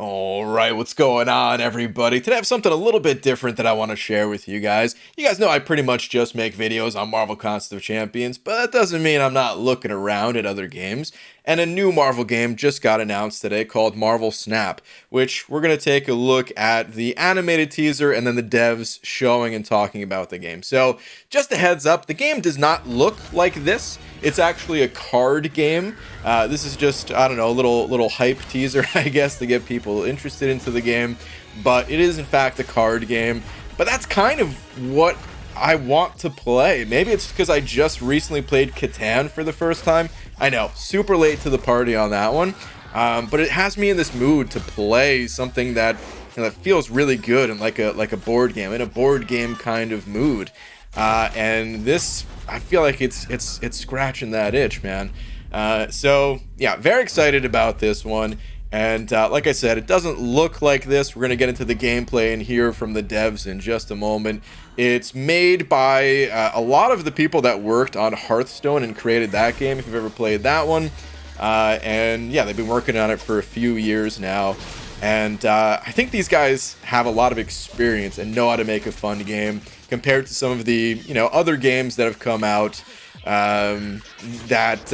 All right, what's going on, everybody? Today I have something a little bit different that I want to share with you guys. You guys know I pretty much just make videos on Marvel Contest of Champions, but that doesn't mean I'm not looking around at other games. And a new Marvel game just got announced today called Marvel Snap, which we're going to take a look at the animated teaser and then the devs showing and talking about the game. So, just a heads up, the game does not look like this. It's actually a card game. This is just, I don't know, a little hype teaser, I guess, to get people interested into the game. But it is, in fact, a card game. But that's kind of what I want to play. Maybe it's because I just recently played Catan for the first time. I know, super late to the party on that one. But it has me in this mood to play something that, that feels really good and like a board game, in a board game kind of mood. And this, I feel like it's scratching that itch, man. So yeah, very excited about this one. And like I said, it doesn't look like this. We're gonna get into the gameplay and hear from the devs in just a moment. It's made by a lot of the people that worked on Hearthstone and created that game, if you've ever played that one. And yeah, they've been working on it for a few years now. And I think these guys have a lot of experience and know how to make a fun game compared to some of the, other games that have come out that,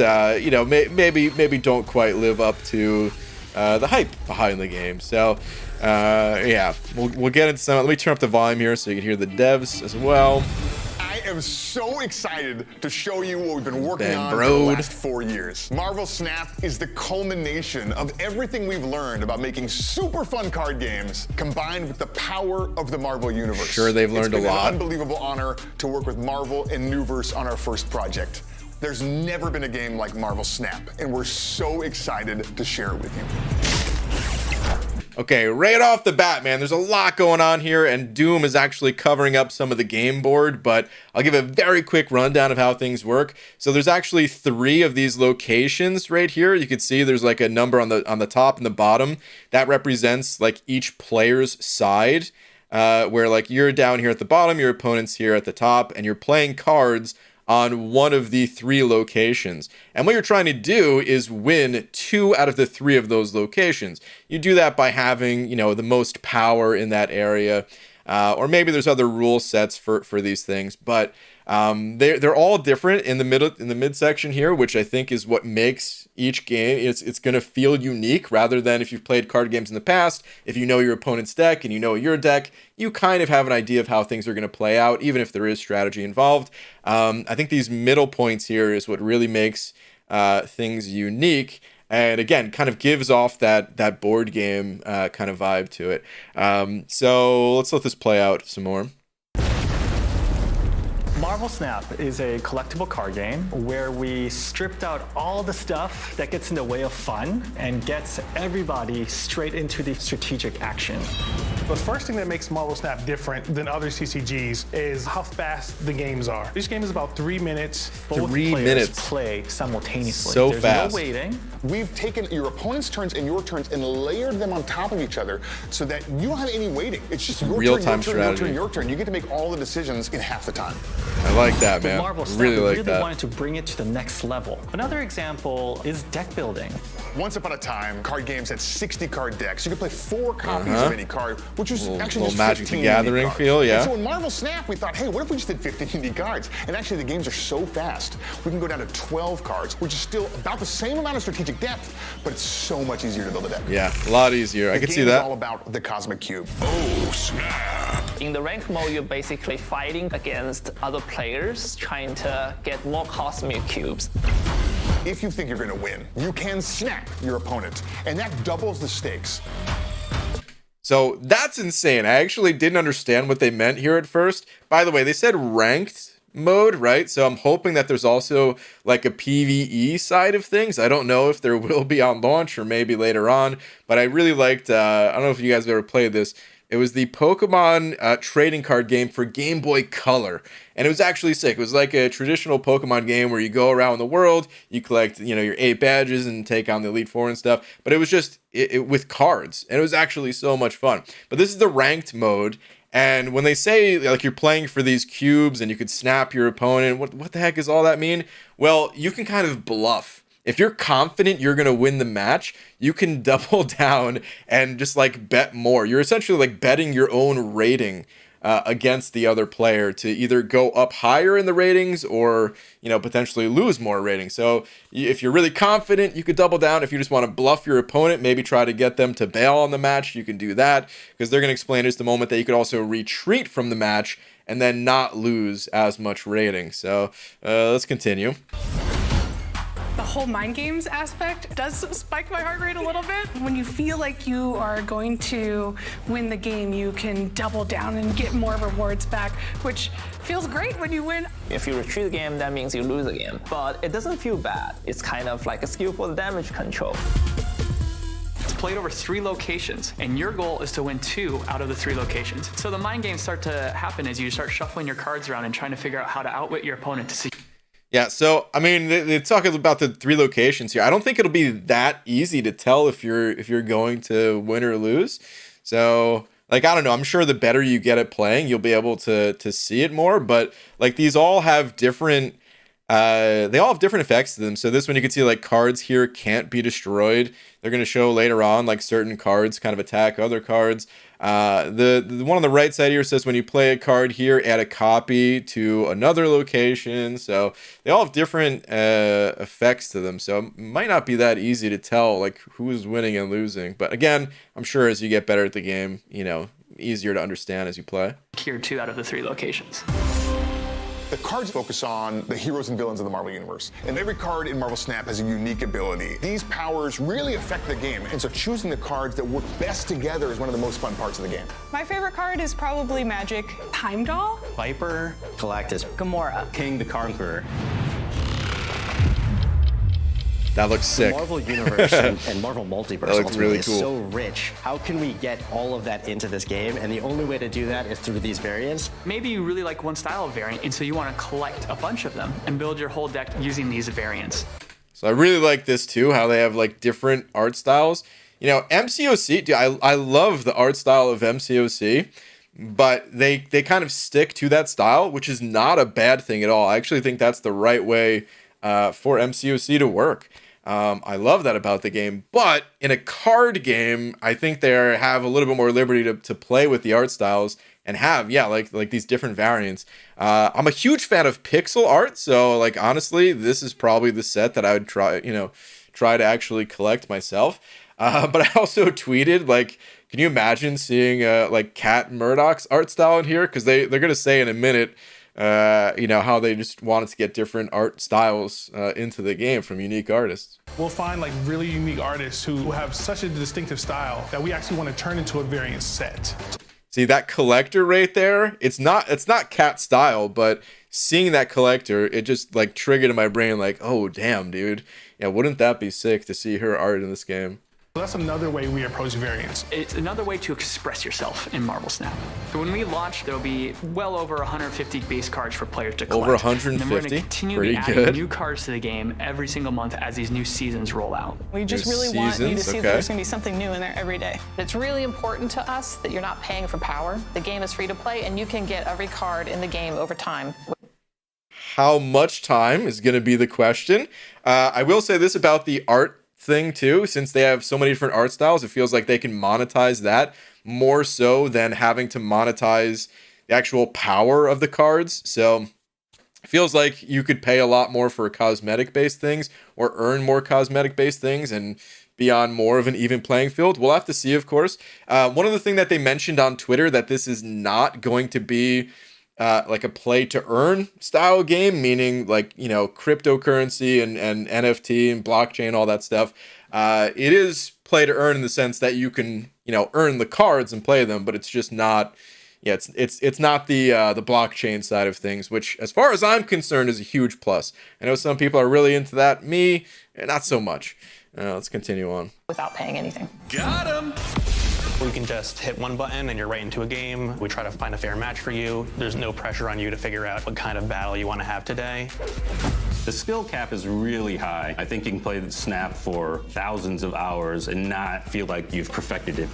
maybe don't quite live up to the hype behind the game. So, yeah, we'll get into some. Let me turn up the volume here so you can hear the devs as well. I am so excited to show you what we've been working on for the last 4 years. Marvel Snap is the culmination of everything we've learned about making super fun card games combined with the power of the Marvel Universe. Sure, they've learned a lot. It's been an unbelievable honor to work with Marvel and Newverse on our first project. There's never been a game like Marvel Snap, and we're so excited to share it with you. Okay, right off the bat, man, there's a lot going on here, and Doom is actually covering up some of the game board, but I'll give a very quick rundown of how things work. So there's actually 3 of these locations right here. You can see there's like a number on the top and the bottom. That represents like each player's side, where like you're down here at the bottom, your opponent's here at the top, and you're playing cards on one of the 3 locations. And what you're trying to do is win 2 out of the 3 of those locations. You do that by having, the most power in that area. Or maybe there's other rule sets for these things, but they're all different in the midsection here, which I think is what makes each game. It's going to feel unique rather than if you've played card games in the past. If you know your opponent's deck and you know your deck, you kind of have an idea of how things are going to play out, even if there is strategy involved. I think these middle points here is what really makes things unique. And again, kind of gives off that board game kind of vibe to it. So let's let this play out some more. Marvel Snap is a collectible card game where we stripped out all the stuff that gets in the way of fun and gets everybody straight into the strategic action. The first thing that makes Marvel Snap different than other CCGs is how fast the games are. Each game is about 3 minutes. Both 3 players minutes. Play simultaneously. So There's fast. no waiting. We've taken your opponent's turns and your turns and layered them on top of each other so that you don't have any waiting. It's just your Real-time turn, your turn, strategy. your turn. You get to make all the decisions in half the time. I like that, With man. Marvel Snap, Really we like really that. wanted to bring it to the next level. Another example is deck building. Once upon a time, card games had 60 card decks. You could play 4 copies of any card, which was actually little just Magic 15 the Gathering unique cards. feel, yeah. And so in Marvel Snap, we thought, hey, what if we just did 15 unique cards? And actually, the games are so fast, we can go down to 12 cards, which is still about the same amount of strategic depth, but it's so much easier to build a deck. Yeah, a lot easier. I can see The game is that. all about the Cosmic Cube. Oh, snap! In the rank mode, you're basically fighting against other players, trying to get more cosmic cubes. If you think you're going to win, you can snap your opponent, and that doubles the stakes. So that's insane. I actually didn't understand what they meant here at first. By the way, they said ranked mode, right? So I'm hoping that there's also like a PvE side of things. I don't know if there will be on launch or maybe later on, but I really liked, I don't know if you guys have ever played this. It was the Pokemon trading card game for Game Boy Color. And it was actually sick. It was like a traditional Pokemon game where you go around the world, you collect, your 8 badges and take on the Elite Four and stuff. But it was just with cards. And it was actually so much fun. But this is the ranked mode. And when they say like you're playing for these cubes and you could snap your opponent, what the heck does all that mean? Well, you can kind of bluff. if you're confident you're going to win the match, you can double down and just like bet more. You're essentially like betting your own rating against the other player to either go up higher in the ratings or, you know, potentially lose more ratings. So if you're really confident, you could double down. If you just want to bluff your opponent, maybe try to get them to bail on the match, you can do that, because they're going to explain in just a moment that you could also retreat from the match and then not lose as much rating. So let's continue. The whole mind games aspect does spike my heart rate a little bit. When you feel like you are going to win the game, you can double down and get more rewards back, which feels great when you win. If you retreat the game, that means you lose the game. But it doesn't feel bad. It's kind of like a skillful damage control. It's played over 3 locations, and your goal is to win 2 out of the 3 locations. So the mind games start to happen as you start shuffling your cards around and trying to figure out how to outwit your opponent to see. Yeah, so I mean, they're talking about the 3 locations here. I don't think it'll be that easy to tell if you're going to win or lose. So, like, I don't know. I'm sure the better you get at playing, you'll be able to see it more. But like, these all have different. They all have different effects to them. So this one, you can see like cards here can't be destroyed. They're going to show later on like certain cards kind of attack other cards. The one on the right side here says when you play a card here, add a copy to another location. So they all have different effects to them. So it might not be that easy to tell like who's winning and losing. But again, I'm sure as you get better at the game, you know, easier to understand as you play. Here 2 out of the 3 locations. The cards focus on the heroes and villains of the Marvel Universe, and every card in Marvel Snap has a unique ability. These powers really affect the game, and so choosing the cards that work best together is one of the most fun parts of the game. My favorite card is probably Magic. Heimdall? Viper, Galactus, Gamora. King the Conqueror. That looks sick. The Marvel Universe and Marvel Multiverse ultimately really is cool. so rich. How can we get all of that into this game? And the only way to do that is through these variants. Maybe you really like one style of variant, and so you want to collect a bunch of them and build your whole deck using these variants. So I really like this too, how they have like different art styles. You know, MCOC, dude, I love the art style of MCOC, but they kind of stick to that style, which is not a bad thing at all. I actually think that's the right way for MCOC to work. I love that about the game, but in a card game, I think they have a little bit more liberty to play with the art styles and have, yeah, like these different variants. I'm a huge fan of pixel art, so like honestly, this is probably the set that I would try to actually collect myself. But I also tweeted, like, can you imagine seeing like Cat Murdoch's art style in here? Because they're gonna say in a minute, you know, how they just wanted to get different art styles into the game from unique artists. We'll find like really unique artists who have such a distinctive style that we actually want to turn into a variant set. See that collector right there? It's not Cat style, but seeing that collector, it just like triggered in my brain like, oh damn, dude. Yeah, wouldn't that be sick to see her art in this game? So that's another way we approach variants. It's another way to express yourself in Marvel Snap. So when we launch, there'll be well over 150 base cards for players to collect. Over 150? And then we're going to continue Pretty adding good. new cards to the game every single month as these new seasons roll out. We just New really want you to seasons, see that okay. there's going to be something new in there every day. It's really important to us that you're not paying for power. The game is free to play, and you can get every card in the game over time. How much time is going to be the question. I will say this about the art thing too, since they have so many different art styles, it feels like they can monetize that more so than having to monetize the actual power of the cards. So it feels like you could pay a lot more for cosmetic based things or earn more cosmetic based things and be on more of an even playing field. We'll have to see, of course. One of the things that they mentioned on Twitter, that this is not going to be like a play to earn style game, meaning like, you know, cryptocurrency and NFT and blockchain, all that stuff. It is play to earn in the sense that you can, you know, earn the cards and play them, but it's just not, yeah, it's not the blockchain side of things, which as far as I'm concerned is a huge plus. I know some people are really into that. Me, not so much. Let's continue on. Without paying anything. Got him! You can just hit one button and you're right into a game. We try to find a fair match for you. There's no pressure on you to figure out what kind of battle you want to have today. The skill cap is really high. I think you can play the Snap for thousands of hours and not feel like you've perfected it.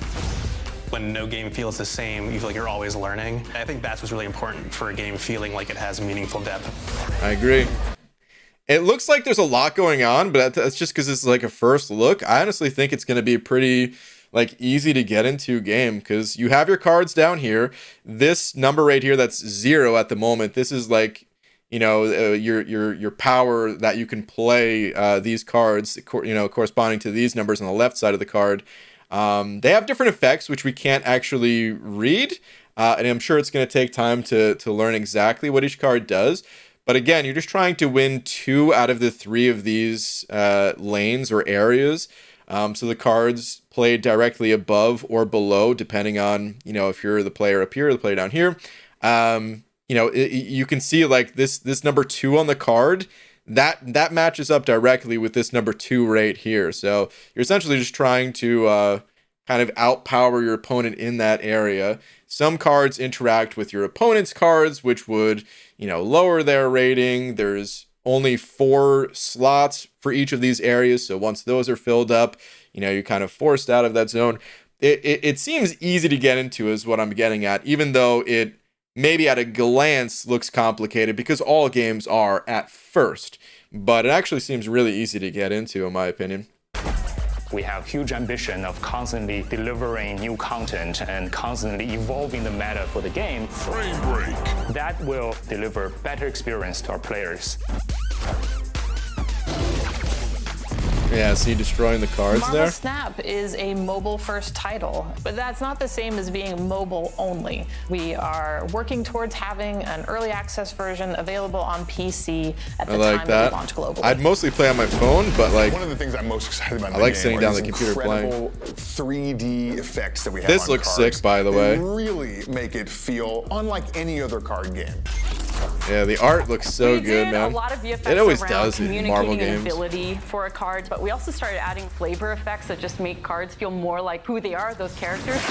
When no game feels the same, you feel like you're always learning. I think that's what's really important for a game feeling like it has meaningful depth. I agree. It looks like there's a lot going on, but that's just because it's like a first look. I honestly think it's going to be pretty like easy to get into game because you have your cards down here. This number right here, that's 0 at the moment. This is like, you know, your power that you can play these cards, you know, corresponding to these numbers on the left side of the card. They have different effects, which we can't actually read. And I'm sure it's going to take time to learn exactly what each card does. But again, you're just trying to win 2 out of the 3 of these lanes or areas. So the cards play directly above or below, depending on, you know, if you're the player up here or the player down here. You know, you can see like this number 2 on the card, that matches up directly with this number 2 right here. So you're essentially just trying to kind of outpower your opponent in that area. Some cards interact with your opponent's cards, which would, you know, lower their rating. There's only 4 slots for each of these areas. So once those are filled up, you know, you're kind of forced out of that zone. It seems easy to get into is what I'm getting at, even though it maybe at a glance looks complicated because all games are at first. But it actually seems really easy to get into, in my opinion. We have huge ambition of constantly delivering new content and constantly evolving the meta for the game. Frame break. That will deliver better experience to our players. Yeah, see destroying the cards Marvel there. Snap is a mobile-first title, but that's not the same as being mobile only. We are working towards having an early access version available on PC at the time that we launch globally. I'd mostly play on my phone, but like one of the things I'm most excited about. I like sitting down the computer playing. 3D effects that we have. This on looks cards. sick, by the way. They really make it feel unlike any other card game. Yeah, the art looks so good, man. A lot of VFX it always around does in Marvel communicating games. an ability for a card, but we also started adding flavor effects that just make cards feel more like who they are, those characters.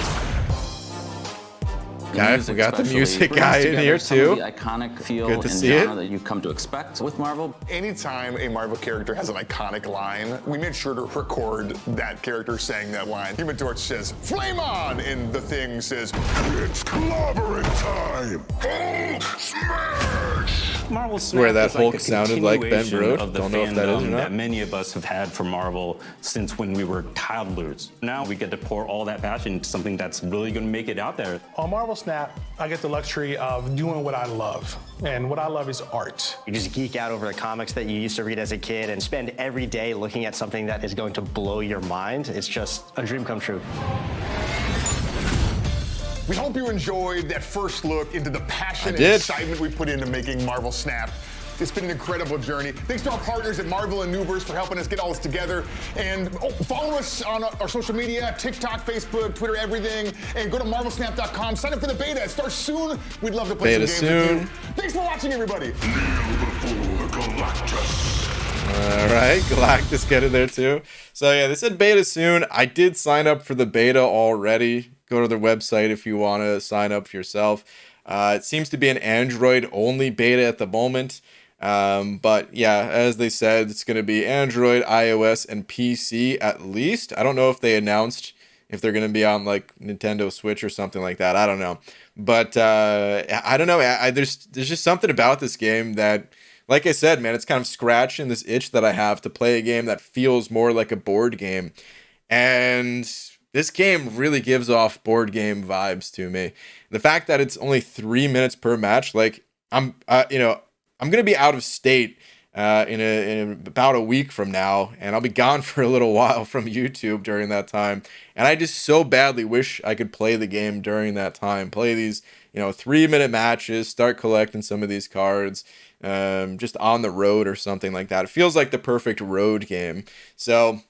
Guys, we got the music guy in here too. The iconic feel Good to and see genre it. that you've come to expect with Marvel. Anytime a Marvel character has an iconic line, we made sure to record that character saying that line. Human Torch says, "Flame on!" and the Thing says, "It's clobbering time! Hulk smash!" Marvel Snap Where that is Hulk a sounded like Ben continuation Brode. of the Don't know if that is or fandom not. that many of us have had for Marvel since when we were toddlers. Now we get to pour all that passion into something that's really going to make it out there. On Marvel Snap, I get the luxury of doing what I love. And what I love is art. You just geek out over the comics that you used to read as a kid and spend every day looking at something that is going to blow your mind. It's just a dream come true. We hope you enjoyed that first look into the passion and did. excitement we put into making Marvel Snap. It's been an incredible journey. Thanks to our partners at Marvel and Newverse for helping us get all this together. And follow us on our social media, TikTok, Facebook, Twitter, everything. And go to marvelsnap.com. Sign up for the beta. It starts soon. We'd love to play Beta some games soon. with you. Thanks for watching, everybody. All right, Galactus get in there too. So yeah, they said beta soon. I did sign up for the beta already. Go to their website if you want to sign up for yourself. It seems to be an Android-only beta at the moment. But yeah, as they said, it's going to be Android, iOS, and PC at least. I don't know if they announced if they're going to be on like Nintendo Switch or something like that. I don't know. But I don't know. There's just something about this game that, like I said, man, it's kind of scratching this itch that I have to play a game that feels more like a board game. And this game really gives off board game vibes to me. The fact that it's only 3 minutes per match, like I'm gonna be out of state in about a week from now, and I'll be gone for a little while from YouTube during that time. And I just so badly wish I could play the game during that time. Play these 3-minute matches, start collecting some of these cards, just on the road or something like that. It feels like the perfect road game. So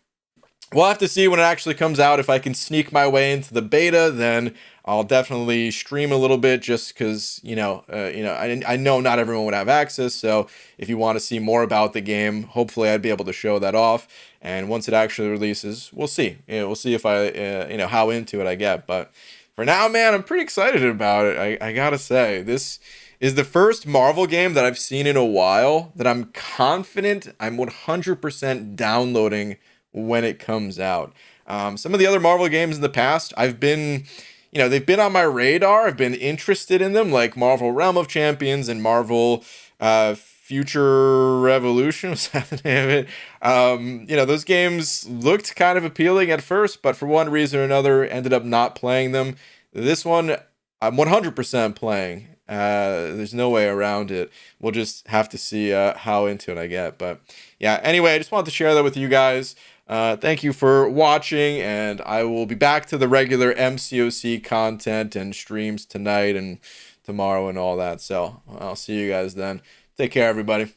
we'll have to see when it actually comes out. If I can sneak my way into the beta, then I'll definitely stream a little bit just because, I know not everyone would have access. So if you want to see more about the game, hopefully I'd be able to show that off. And once it actually releases, we'll see. We'll see if I, how into it I get. But for now, man, I'm pretty excited about it. I gotta say, this is the first Marvel game that I've seen in a while that I'm confident I'm 100% downloading when it comes out. Some of the other Marvel games in the past, I've been, they've been on my radar. I've been interested in them, like Marvel Realm of Champions and Marvel Future Revolution, was that the name of it? You know, those games looked kind of appealing at first, but for one reason or another, ended up not playing them. This one, I'm 100% playing. There's no way around it. We'll just have to see how into it I get. But yeah, anyway, I just wanted to share that with you guys. Thank you for watching, and I will be back to the regular MCOC content and streams tonight and tomorrow and all that. So I'll see you guys then. Take care, everybody.